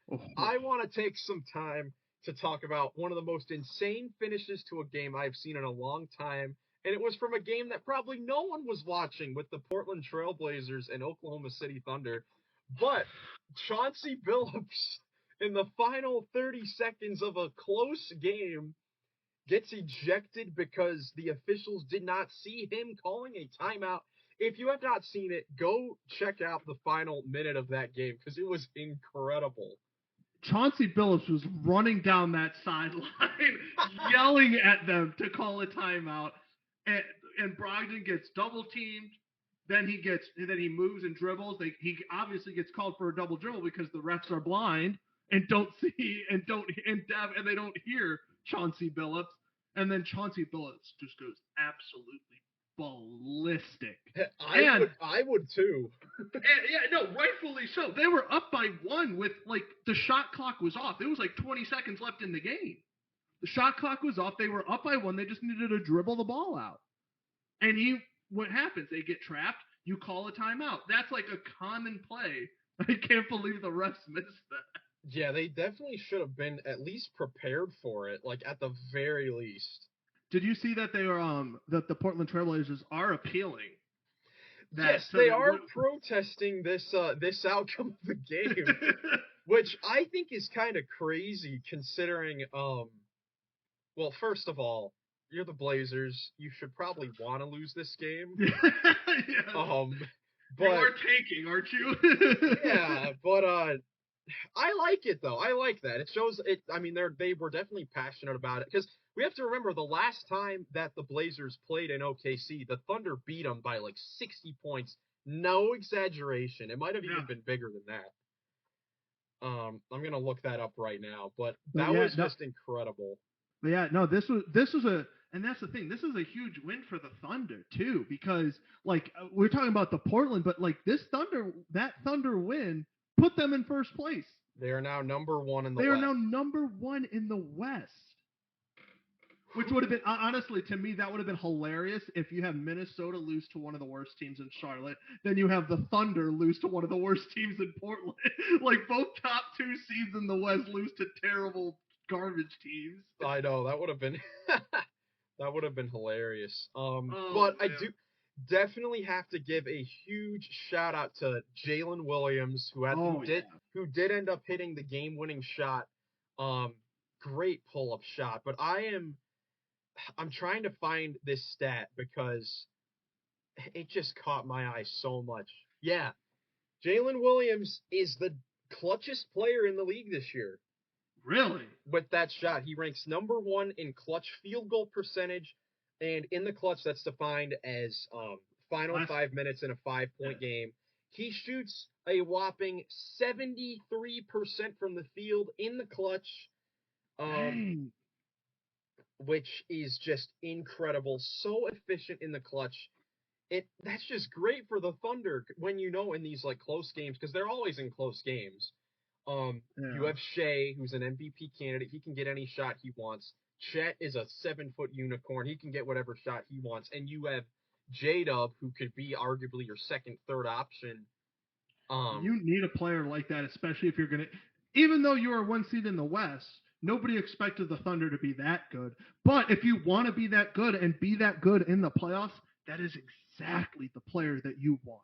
But I want to take some time to talk about one of the most insane finishes to a game I've seen in a long time. And it was from a game that probably no one was watching with the Portland Trailblazers and Oklahoma City Thunder. But Chauncey Billups, in the final 30 seconds of a close game, gets ejected because the officials did not see him calling a timeout. If you have not seen it, go check out the final minute of that game because it was incredible. Chauncey Billups was running down that sideline, yelling at them to call a timeout, and Brogdon gets double teamed. Then he moves and dribbles. He obviously gets called for a double dribble because the refs are blind and don't see and they don't hear Chauncey Billups. And then Chauncey Billups just goes absolutely ballistic. I would too. Rightfully so. They were up by 1 with the shot clock was off. It was 20 seconds left in the game. The shot clock was off. They were up by 1. They just needed to dribble the ball out. And what happens? They get trapped. You call a timeout. That's a common play. I can't believe the refs missed that. Yeah, they definitely should have been at least prepared for it, at the very least. Did you see that they were that the Portland Trailblazers are appealing? Yes, they are protesting this outcome of the game, which I think is kind of crazy considering well, first of all, you're the Blazers. You should probably want to lose this game. Yes. But you are taking, aren't you? Yeah, but I like it though. I like that. It shows it. I mean, they were definitely passionate about it because we have to remember the last time that the Blazers played in OKC, the Thunder beat them by 60 points. No exaggeration. It might have even been bigger than that. I'm gonna look that up right now, but that was just incredible. But this was and that's the thing. This is a huge win for the Thunder too, because we're talking about the Portland, but that Thunder win put them in first place. They are now number 1 in the West. They are now number 1 in the West. Which would have been, honestly, to me, that would have been hilarious if you have Minnesota lose to one of the worst teams in Charlotte, then you have the Thunder lose to one of the worst teams in Portland. Both top 2 seeds in the West lose to terrible garbage teams. I know, that would have been that would have been hilarious. But I do definitely have to give a huge shout out to Jalen Williams, who did end up hitting the game-winning shot. Great pull-up shot, but I'm trying to find this stat because it just caught my eye so much. Yeah, Jalen Williams is the clutchest player in the league this year. Really? With that shot, he ranks number 1 in clutch field goal percentage, and in the clutch, that's defined as final 5 minutes in a 5-point game. He shoots a whopping 73% from the field in the clutch, which is just incredible. So efficient in the clutch. That's just great for the Thunder when in these close games, because they're always in close games. You have Shea, who's an MVP candidate. He can get any shot he wants. Chet is a 7-foot unicorn. He can get whatever shot he wants. And you have J-Dub, who could be arguably your second, third option. You need a player like that, especially if you're going to – even though you are 1 seed in the West, nobody expected the Thunder to be that good. But if you want to be that good and be that good in the playoffs, that is exactly the player that you want.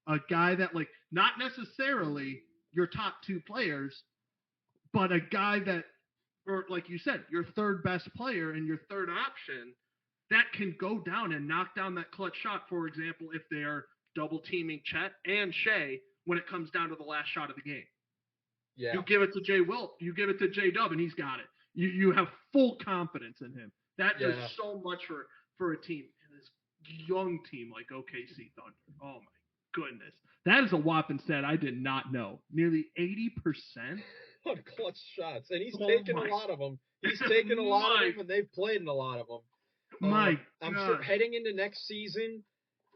A guy that, not necessarily – your top 2 players, but a guy that, or like you said, your third best player and your third option that can go down and knock down that clutch shot. For example, if they are double teaming Chet and Shea when it comes down to the last shot of the game. Yeah. You give it to you give it to J-Dub, and he's got it. You have full confidence in him. That does so much for a team, this young team like OKC Thunder. Oh my goodness. That is a whopping stat I did not know. Nearly 80% on clutch shots. And he's taken a lot of them. He's taken a lot of them, and they've played in a lot of them. I'm sure heading into next season,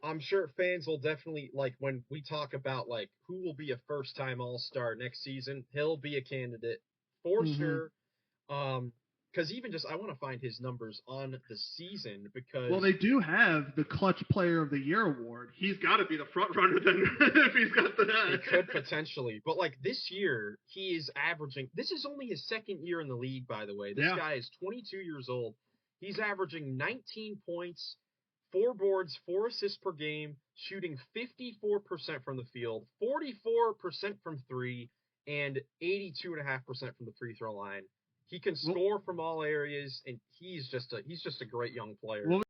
I'm sure fans will definitely, when we talk about, who will be a first-time All-Star next season, he'll be a candidate for sure. because even just I want to find his numbers on the season because well, they do have the Clutch Player of the Year award. He's got to be the front runner then if he's got that. He could potentially, but like this year he is averaging. This is only his second year in the league, by the way. This guy is 22 years old. He's averaging 19 points, 4 boards, 4 assists per game, shooting 54% from the field, 44% from 3, and 82.5% from the free throw line. He can score from all areas, and he's just a great young player. Well,